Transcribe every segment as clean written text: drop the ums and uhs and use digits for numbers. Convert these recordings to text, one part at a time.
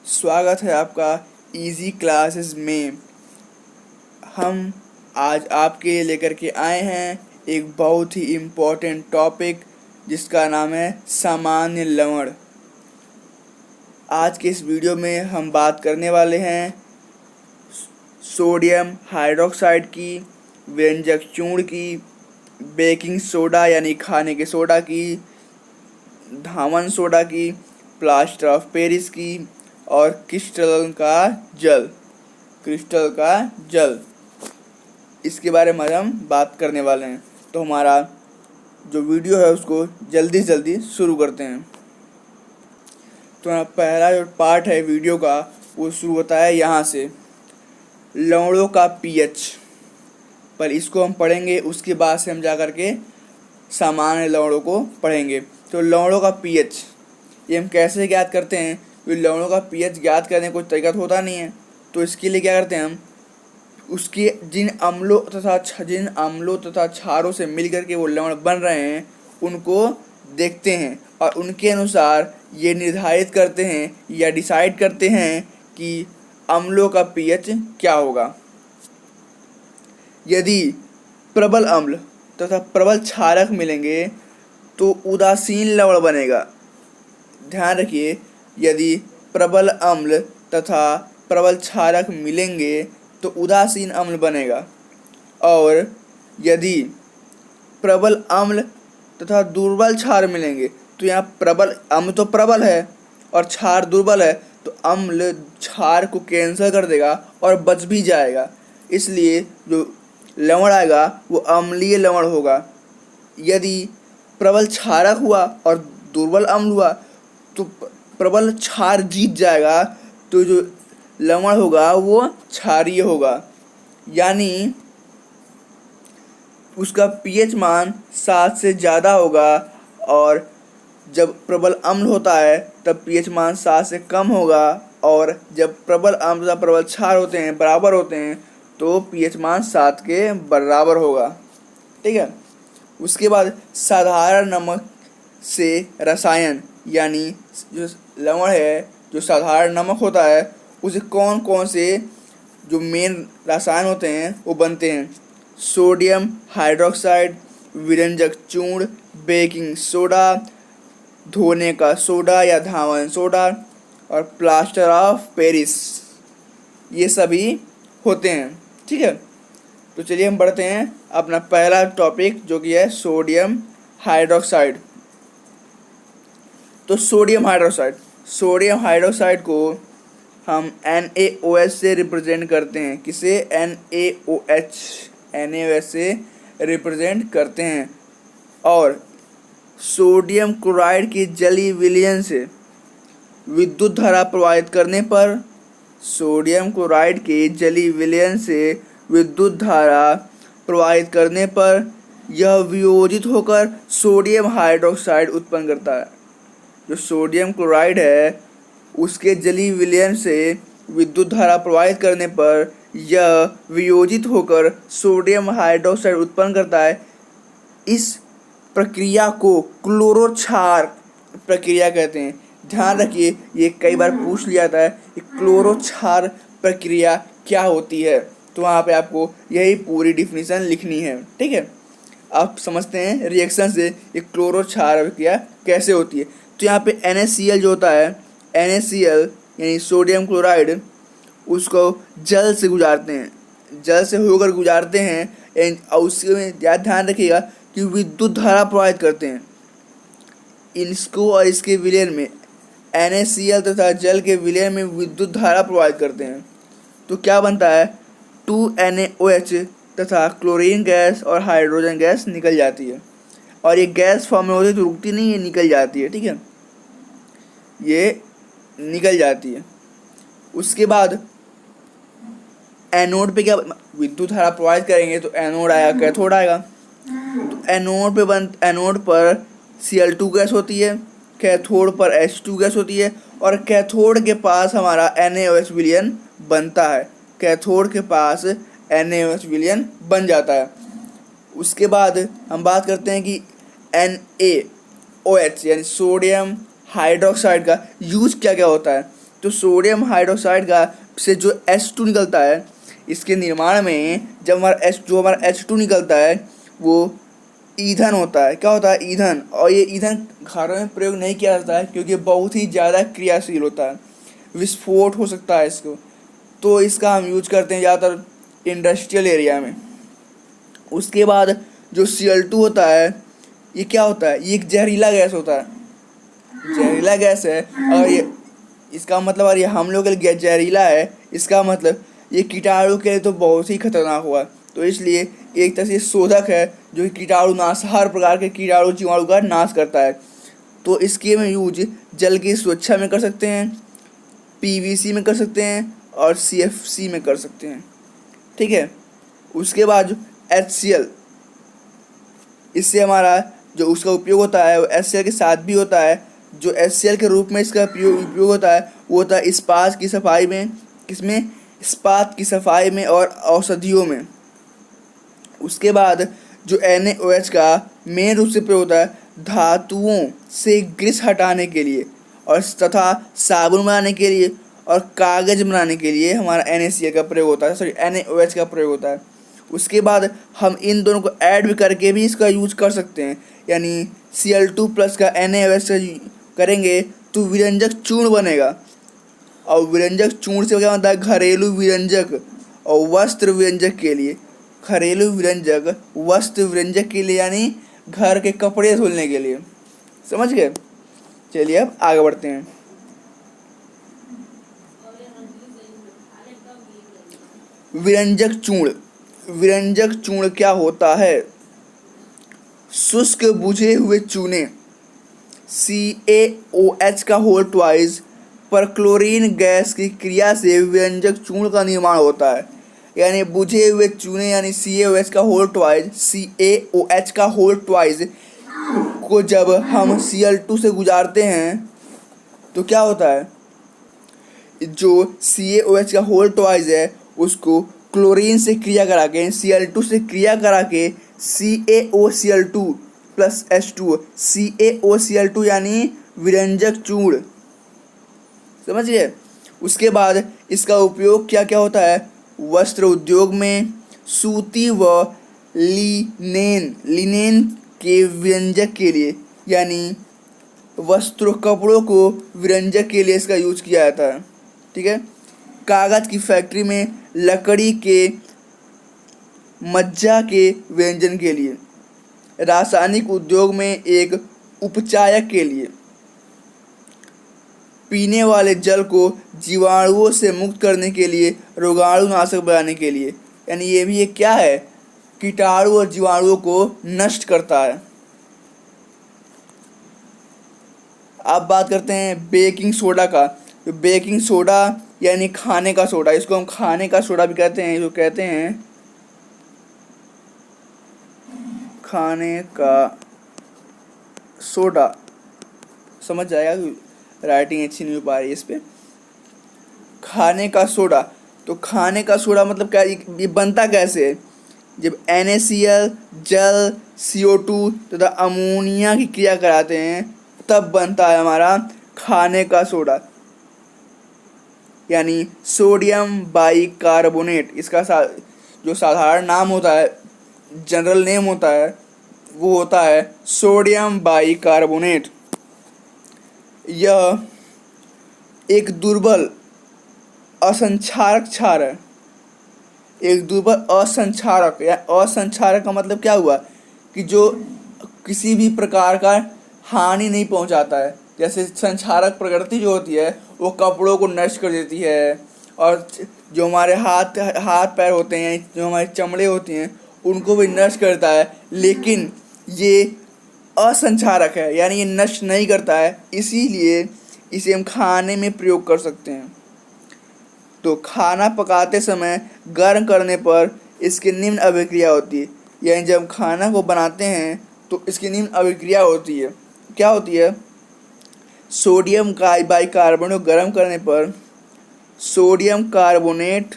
स्वागत है आपका इजी क्लासेस में। हम आज आपके लिए लेकर के आए हैं एक बहुत ही इम्पोर्टेंट टॉपिक जिसका नाम है सामान्य लवण। आज के इस वीडियो में हम बात करने वाले हैं सोडियम हाइड्रोक्साइड की, व्यंजक चूर्ण की, बेकिंग सोडा यानी खाने के सोडा की, धामन सोडा की, प्लास्टर ऑफ पेरिस की और क्रिस्टल का जल इसके बारे में हम बात करने वाले हैं। तो हमारा जो वीडियो है उसको जल्दी से जल्दी शुरू करते हैं। तो हमारा पहला जो पार्ट है वीडियो का वो शुरू होता है यहाँ से, लवणों का पीएच। पर इसको हम पढ़ेंगे, उसके बाद से हम जा कर के सामान्य लवणों को पढ़ेंगे। तो लवणों का पीएच ये हम कैसे ज्ञात करते हैं? तो लवणों का पीएच ज्ञात करने का कोई तरीका तो होता नहीं है। तो इसके लिए क्या करते हैं हम, उसके जिन अम्लों तथा क्षारों से मिलकर के वो लवण बन रहे हैं उनको देखते हैं और उनके अनुसार ये निर्धारित करते हैं या डिसाइड करते हैं कि अम्लों का पीएच क्या होगा। यदि प्रबल अम्ल तथा प्रबल क्षारक मिलेंगे तो उदासीन लवण बनेगा। ध्यान रखिए, यदि प्रबल अम्ल तथा प्रबल क्षारक मिलेंगे तो उदासीन अम्ल बनेगा। और यदि प्रबल अम्ल तथा दुर्बल क्षार मिलेंगे तो यहाँ प्रबल अम्ल तो प्रबल है और क्षार दुर्बल है, तो अम्ल क्षार को कैंसिल कर देगा और बच भी जाएगा। इसलिए जो लवण आएगा वो अम्लीय लवण होगा। यदि प्रबल क्षारक हुआ और दुर्बल अम्ल हुआ तो प्रबल क्षार जीत जाएगा, तो जो लवण होगा वो क्षारीय होगा, यानी उसका पीएच मान 7 से ज़्यादा होगा। और जब प्रबल अम्ल होता है तब पीएच मान 7 से कम होगा, और जब प्रबल अम्ल तथा प्रबल क्षार होते हैं बराबर होते हैं तो पीएच मान 7 के बराबर होगा। ठीक है। उसके बाद साधारण नमक से रसायन, यानी जो लवण है, जो साधारण नमक होता है उसे कौन कौन से जो मेन रसायन होते हैं वो बनते हैं। सोडियम हाइड्रोक्साइड, व्यंजक चूर्ण, बेकिंग सोडा, धोने का सोडा या धामन सोडा और प्लास्टर ऑफ पेरिस, ये सभी होते हैं। ठीक है। तो चलिए हम बढ़ते हैं अपना पहला टॉपिक जो कि है सोडियम हाइड्रोक्साइड। तो सोडियम हाइड्रोक्साइड को हम NaOH से रिप्रेजेंट करते हैं। किसे? NaOH से रिप्रेजेंट करते हैं। और सोडियम क्लोराइड की जलीय विलयन से विद्युत धारा प्रवाहित करने पर, सोडियम क्लोराइड के जलीय विलयन से विद्युत धारा प्रवाहित करने पर यह वियोजित होकर सोडियम हाइड्रोक्साइड उत्पन्न करता है। जो सोडियम क्लोराइड है उसके जलीय विलयन से विद्युत धारा प्रवाहित करने पर यह वियोजित होकर सोडियम हाइड्रोक्साइड उत्पन्न करता है। इस प्रक्रिया को क्लोरोक्षार प्रक्रिया कहते हैं। ध्यान रखिए, ये कई बार पूछ लिया जाता है कि क्लोरोक्षार प्रक्रिया क्या होती है, तो वहाँ पे आपको यही पूरी डिफिनीशन लिखनी है। ठीक है। आप समझते हैं रिएक्शन से ये क्लोरोक्षार प्रक्रिया कैसे होती है। तो यहाँ पे NaCl जो होता है, NaCl यानी सोडियम क्लोराइड, उसको जल से गुजारते हैं, जल से होकर गुजारते हैं। और उसमें ध्यान रखिएगा कि विद्युत धारा प्रवाहित करते हैं। इसको और इसके विलयन में NaCl तथा जल के विलयन में विद्युत धारा प्रवाहित करते हैं। तो क्या बनता है? 2NaOH तथा क्लोरीन गैस और हाइड्रोजन गैस निकल जाती है। और ये गैस फॉर्म में होती है तो रुकती नहीं है, निकल जाती है। ठीक है, ये निकल जाती है। उसके बाद एनोड पे क्या विद्युत धारा प्रवाहित करेंगे तो एनोड आएगा, कैथोड आएगा। तो एनोड पर Cl2 गैस होती है, कैथोड पर H2 गैस होती है, और कैथोड के पास हमारा NaOH विलयन बनता है। कैथोड के पास NaOH विलयन बन जाता है। उसके बाद हम बात करते हैं कि NaOH यानी सोडियम हाइड्रोक्साइड का यूज क्या क्या होता है। तो सोडियम हाइड्रोक्साइड का से जो H2 निकलता है, इसके निर्माण में जब हमारा H2 निकलता है वो ईंधन होता है। क्या होता है? ईंधन। और ये ईंधन घरों में प्रयोग नहीं किया जाता है क्योंकि बहुत ही ज़्यादा क्रियाशील होता है, विस्फोट हो सकता है इसको। तो इसका हम यूज करते हैं ज़्यादातर इंडस्ट्रियल एरिया में। उसके बाद जो Cl2 होता है, ये क्या होता है? ये एक जहरीला गैस होता है, जहरीला गैस है। और ये इसका मतलब, और ये हम लोग के लिए जहरीला है, इसका मतलब ये कीटाणु के लिए तो बहुत ही खतरनाक हुआ। तो इसलिए एक तरह से शोधक है जो कि कीटाणु नाश, हर प्रकार के कीटाणु जीवाणु का नाश करता है। तो इसके में यूज जल की सुरक्षा में कर सकते हैं, PVC में कर सकते हैं और CFC में कर सकते हैं। ठीक है। उसके बाद जो HCl, इससे हमारा जो उसका उपयोग होता है वो HCl के साथ भी होता है। जो HCl के रूप में इसका उपयोग होता है वो होता है इस्पात की सफाई में। किसमें? इस्पात की सफाई में और औषधियों में। उसके बाद जो NaOH का मेन रूप से प्रयोग होता है धातुओं से ग्रीस हटाने के लिए और तथा साबुन बनाने के लिए और कागज बनाने के लिए हमारा NaCl का प्रयोग होता है, NaOH का प्रयोग होता है। उसके बाद हम इन दोनों को ऐड भी करके भी इसका यूज कर सकते हैं, यानी Cl2 प्लस का NaOH का करेंगे तो विरंजक चूर्ण बनेगा। और विरंजक चूर्ण से क्या होता है? घरेलू विरंजक और वस्त्र विरंजक के लिए, घरेलू विरंजक वस्त्र विरंजक के लिए, यानी घर के कपड़े धुलने के लिए। समझ गए? चलिए अब आगे बढ़ते हैं। विरंजक चूर्ण। विरंजक चूर्ण क्या होता है? शुष्क बुझे हुए चूने CaOH का होल ट्वाइस पर क्लोरीन गैस की क्रिया से विरंजक चूर्ण का निर्माण होता है। यानी बुझे हुए चूने यानी CaOH का होल ट्वाइस, CaOH का होल ट्वाइस को जब हम Cl2 से गुजारते हैं तो क्या होता है? जो CaOH का होल ट्वाइस है उसको क्लोरीन से क्रिया करा के, Cl2 से क्रिया करा के CaOCl2 प्लस H2, CaOCl2 यानी विरंजक चूर्ण। समझ गए? उसके बाद इसका उपयोग क्या क्या होता है? वस्त्र उद्योग में सूती व लिनेन के विरंजक के लिए, यानी वस्त्रों कपड़ों को विरंजक के लिए इसका यूज किया जाता है। ठीक है। कागज की फैक्ट्री में लकड़ी के मज्जा के व्यंजन के लिए, रासायनिक उद्योग में एक उपचायक के लिए, पीने वाले जल को जीवाणुओं से मुक्त करने के लिए, रोगाणुनाशक बनाने के लिए, यानी ये भी एक क्या है? कीटाणु और जीवाणुओं को नष्ट करता है। अब बात करते हैं बेकिंग सोडा का। तो बेकिंग सोडा यानी खाने का सोडा, इसको हम खाने का सोडा भी कहते हैं, जो कहते हैं खाने का सोडा। समझ जाएगा, राइटिंग अच्छी नहीं हो पा रही है इस पर। खाने का सोडा, तो खाने का सोडा मतलब क्या? ये बनता कैसे है? जब NaCl जल CO2 तथा अमोनिया की क्रिया कराते हैं तब बनता है हमारा खाने का सोडा, यानी सोडियम बाइकार्बोनेट। इसका जो साधारण नाम होता है, जनरल नेम होता है, वो होता है सोडियम बाइकार्बोनेट। यह एक दुर्बल असंक्षारक क्षार है। एक दुर्बल असंक्षारक, या असंक्षारक का मतलब क्या हुआ? कि जो किसी भी प्रकार का हानि नहीं पहुंचाता है। जैसे संक्षारक प्रकृति जो होती है वो कपड़ों को नष्ट कर देती है, और जो हमारे हाथ पैर होते हैं, जो हमारी चमड़े होती हैं, उनको भी नष्ट करता है। लेकिन ये असंक्षारक है, यानी ये नष्ट नहीं करता है, इसीलिए इसे हम खाने में प्रयोग कर सकते हैं। तो खाना पकाते समय गर्म करने पर इसकी निम्न अभिक्रिया होती है, यानी जब खाना को बनाते हैं तो इसकी निम्न अभिक्रिया होती है। क्या होती है? सोडियम बाइकार्बोनेट को गर्म करने पर सोडियम कार्बोनेट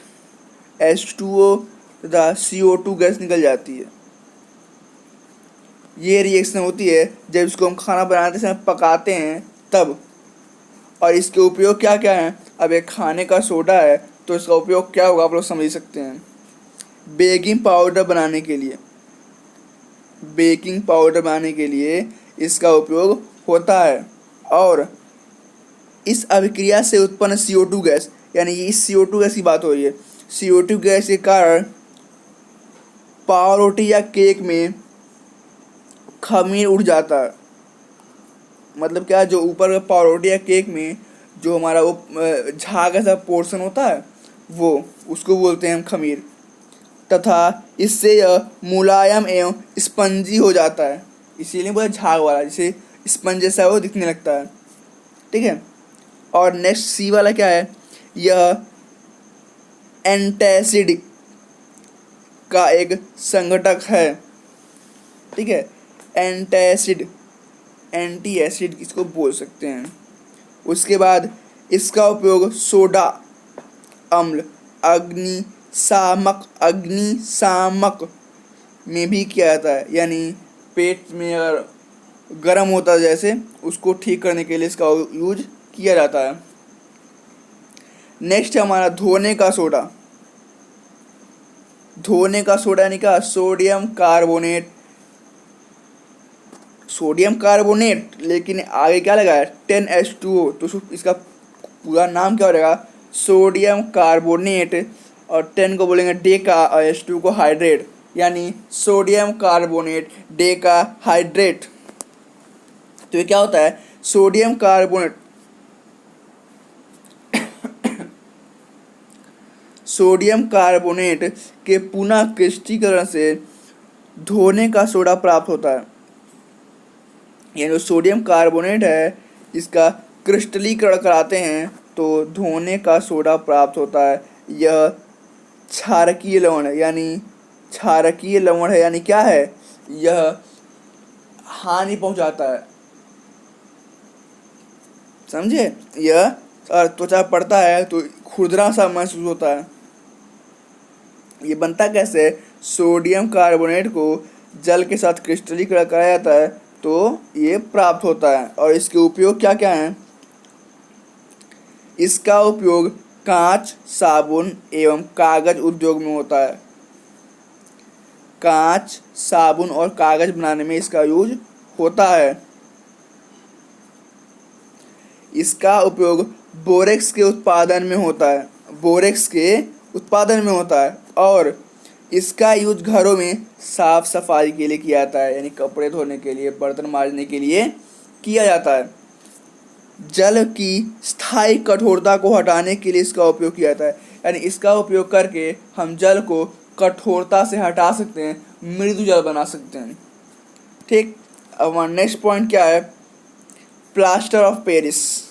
H2O तथा CO2 गैस निकल जाती है। ये रिएक्शन होती है जब इसको हम खाना बनाते समय पकाते हैं तब। और इसके उपयोग क्या क्या हैं? अब एक खाने का सोडा है तो इसका उपयोग क्या होगा आप लोग समझ सकते हैं। बेकिंग पाउडर बनाने के लिए, बेकिंग पाउडर बनाने के लिए इसका उपयोग होता है। और इस अभिक्रिया से उत्पन्न CO2 गैस, यानी इस CO2 गैस की बात हो रही है, CO2 गैस के कारण पावरोटी या केक में खमीर उड़ जाता है। मतलब क्या, जो ऊपर का पावरोटी या केक में जो हमारा वो झाग ऐसा पोर्शन होता है वो, उसको बोलते हैं हम खमीर। तथा इससे यह मुलायम एवं स्पंजी हो जाता है, इसीलिए बोला झाग वाला, जिसे स्पंज जैसा वो दिखने लगता है। ठीक है। और नेक्स्ट सी वाला क्या है, यह एंटासिड का एक संघटक है। ठीक है, एंटासिड, एंटी एसिड इसको बोल सकते हैं। उसके बाद इसका उपयोग सोडा अम्ल, अग्निशामक में भी किया जाता है, यानी पेट में अगर गर्म होता है जैसे, उसको ठीक करने के लिए इसका यूज किया जाता है। नेक्स्ट है हमारा धोने का सोडा। धोने का सोडा यानी क्या, सोडियम कार्बोनेट, सोडियम कार्बोनेट, लेकिन आगे क्या लगा है 10H2O, तो इसका पूरा नाम क्या हो जाएगा, सोडियम कार्बोनेट, और 10 को बोलेंगे डेका और H2 को हाइड्रेट, यानी सोडियम कार्बोनेट डेका हाइड्रेट। तो ये क्या होता है, सोडियम कार्बोनेट, सोडियम कार्बोनेट के पुनः क्रिस्टलीकरण से धोने का सोडा प्राप्त होता है। यानी जो सोडियम कार्बोनेट है इसका क्रिस्टलीकरण कराते हैं तो धोने का सोडा प्राप्त होता है। यह क्षारकीय लवण है, यानी क्षारकीय लवण है, यानी क्या है, यह हानि पहुंचाता है, समझे। यह त्वचा पड़ता है तो खुरदरा सा महसूस होता है। ये बनता कैसे, सोडियम कार्बोनेट को जल के साथ क्रिस्टलीकरण कराया जाता है तो ये प्राप्त होता है। और इसके उपयोग क्या क्या हैं, इसका उपयोग कांच, साबुन एवं कागज उद्योग में होता है। कांच, साबुन और कागज बनाने में इसका यूज होता है। इसका उपयोग बोरेक्स के उत्पादन में होता है, बोरेक्स के उत्पादन में होता है। और इसका यूज घरों में साफ सफाई के लिए किया जाता है, यानी कपड़े धोने के लिए, बर्तन मांजने के लिए किया जाता है। जल की स्थायी कठोरता को हटाने के लिए इसका उपयोग किया जाता है, यानी इसका उपयोग करके हम जल को कठोरता से हटा सकते हैं, मृदु जल बना सकते हैं। ठीक। अब हमारा नेक्स्ट पॉइंट क्या है, plaster of Paris,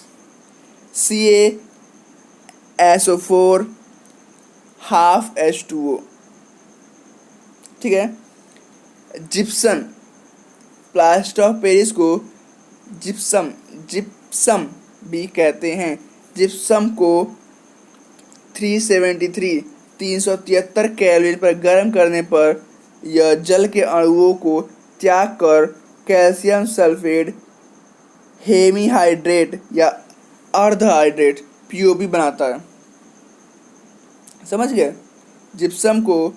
CaSO4 ½ H2O। ठीक है। जिप्सम, प्लास्टर ऑफ पेरिस को जिप्सम भी कहते हैं। जिप्सम को 373 कैलोरी पर गर्म करने पर यह जल के अणुओं को त्याग कर कैल्शियम सल्फेट हेमीहाइड्रेट या अर्धहाइड्रेट POP बनाता है। समझ गए। जिप्सम को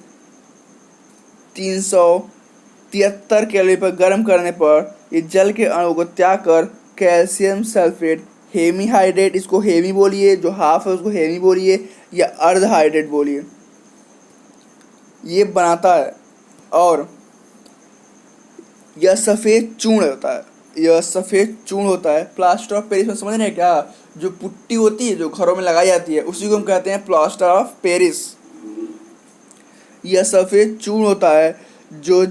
373 कैलोरी पर गर्म करने पर ये जल के अणु को त्याग कर कैल्शियम सल्फेट हेमीहाइड्रेट, इसको हेमी बोलिए, जो हाफ है उसको हेमी बोलिए या अर्धहाइड्रेट बोलिए, ये बनाता है। और यह सफ़ेद चूर्ण होता है, यह सफ़ेद चूर्ण होता है। प्लास्टर ऑफ पेरिस में समझ रहे हैं क्या, जो पुट्टी होती है जो घरों में लगाई जाती है उसी को हम कहते हैं प्लास्टर ऑफ पेरिस। यह सफ़ेद चूर्ण होता है जो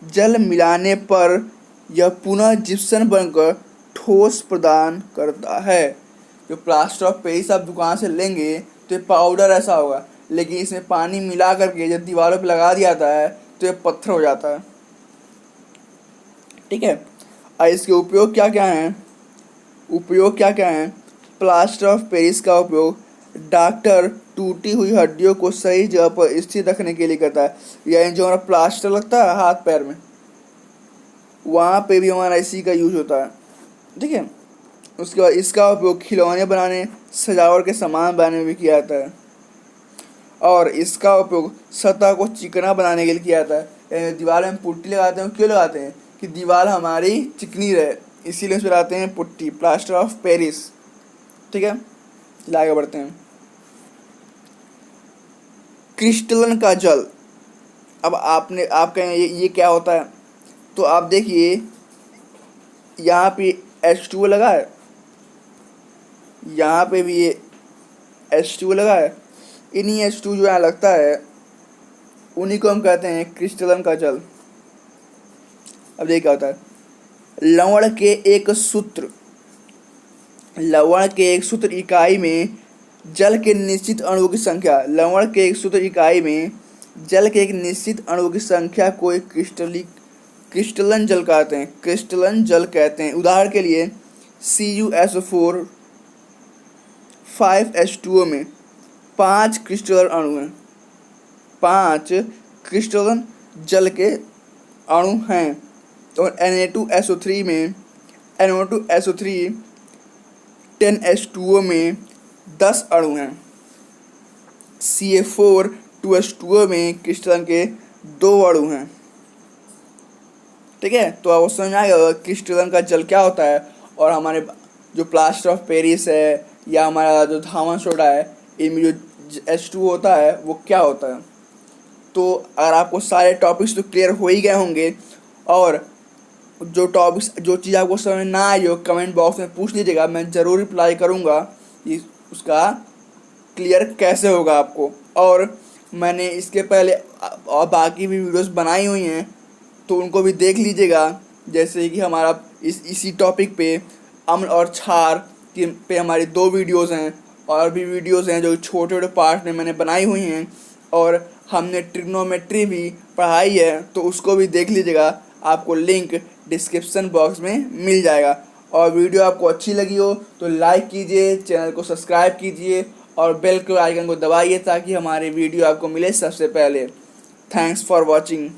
जल मिलाने पर यह पुनः जिप्सम बनकर ठोस प्रदान करता है। जो प्लास्टर ऑफ पेरिस आप दुकान से लेंगे तो ये पाउडर ऐसा होगा, लेकिन इसमें पानी मिला करके जब दीवारों पर लगा दिया जाता है तो ये पत्थर हो जाता है। ठीक है। और इसके उपयोग क्या क्या हैं, प्लास्टर ऑफ पेरिस का उपयोग डॉक्टर टूटी हुई हड्डियों को सही जगह पर स्थिर रखने के लिए करता है। यानी जो हमारा प्लास्टर लगता है हाथ पैर में, वहाँ पे भी हमारा इसी का यूज होता है। ठीक है। उसके बाद इसका उपयोग खिलौने बनाने, सजावट के सामान बनाने में भी किया जाता है। और इसका उपयोग सतह को चिकना बनाने के लिए किया जाता है। दीवार में पुट्टी लगाते हैं, क्यों लगाते हैं? कि दीवार हमारी चिकनी रहे, इसीलिए उस पर लगाते हैं पुट्टी, प्लास्टर ऑफ पेरिस। ठीक है, आगे बढ़ते हैं। क्रिस्टलन का जल। अब आप कहें ये क्या होता है? तो आप देखिए यहाँ पे H2O लगा है, यहाँ पे भी ये H2O लगा है। इन्हीं H2 जो यहाँ लगता है उन्हीं को हम कहते हैं क्रिस्टलन का जल। अब देखिए क्या होता है। लवण के एक सूत्र इकाई में जल के निश्चित अणुओं की संख्या, लवण के एक सूत्र इकाई में जल के एक निश्चित अणुओं की संख्या को एक क्रिस्टलन जल कहते हैं। उदाहरण के लिए CuSO4 5H2O में 5 क्रिस्टलन अणु हैं, 5 क्रिस्टलन जल के अणु हैं। और Na2SO3 में NO2SO3 10H2O में 10 अणु हैं। CA4 2H2O में क्रिस्टलन के 2 अणु हैं। ठीक है, तो आप समझ में आएगा क्रिस्टलन का जल क्या होता है। और हमारे जो प्लास्टर ऑफ पेरिस है या हमारा जो धावन सोडा है, इनमें जो H2 होता है वो क्या होता है। तो अगर आपको सारे टॉपिक्स तो क्लियर हो ही गए होंगे, और जो चीज़ आपको समझ ना आई हो कमेंट बॉक्स में पूछ लीजिएगा, मैं ज़रूर रिप्लाई करूँगा कि उसका क्लियर कैसे होगा आपको। और मैंने इसके पहले और बाकी भी वीडियोस बनाई हुई हैं, तो उनको भी देख लीजिएगा। जैसे कि हमारा इसी टॉपिक पे अम्ल और क्षार पे हमारी 2 वीडियोस हैं, और भी वीडियोस हैं जो छोटे छोटे पार्ट में मैंने बनाई हुई हैं। और हमने ट्रिग्नोमेट्री भी पढ़ाई है, तो उसको भी देख लीजिएगा, आपको लिंक डिस्क्रिप्शन बॉक्स में मिल जाएगा। और वीडियो आपको अच्छी लगी हो तो लाइक कीजिए, चैनल को सब्सक्राइब कीजिए और बेल के आइकन को दबाइए ताकि हमारी वीडियो आपको मिले सबसे पहले। Thanks for watching.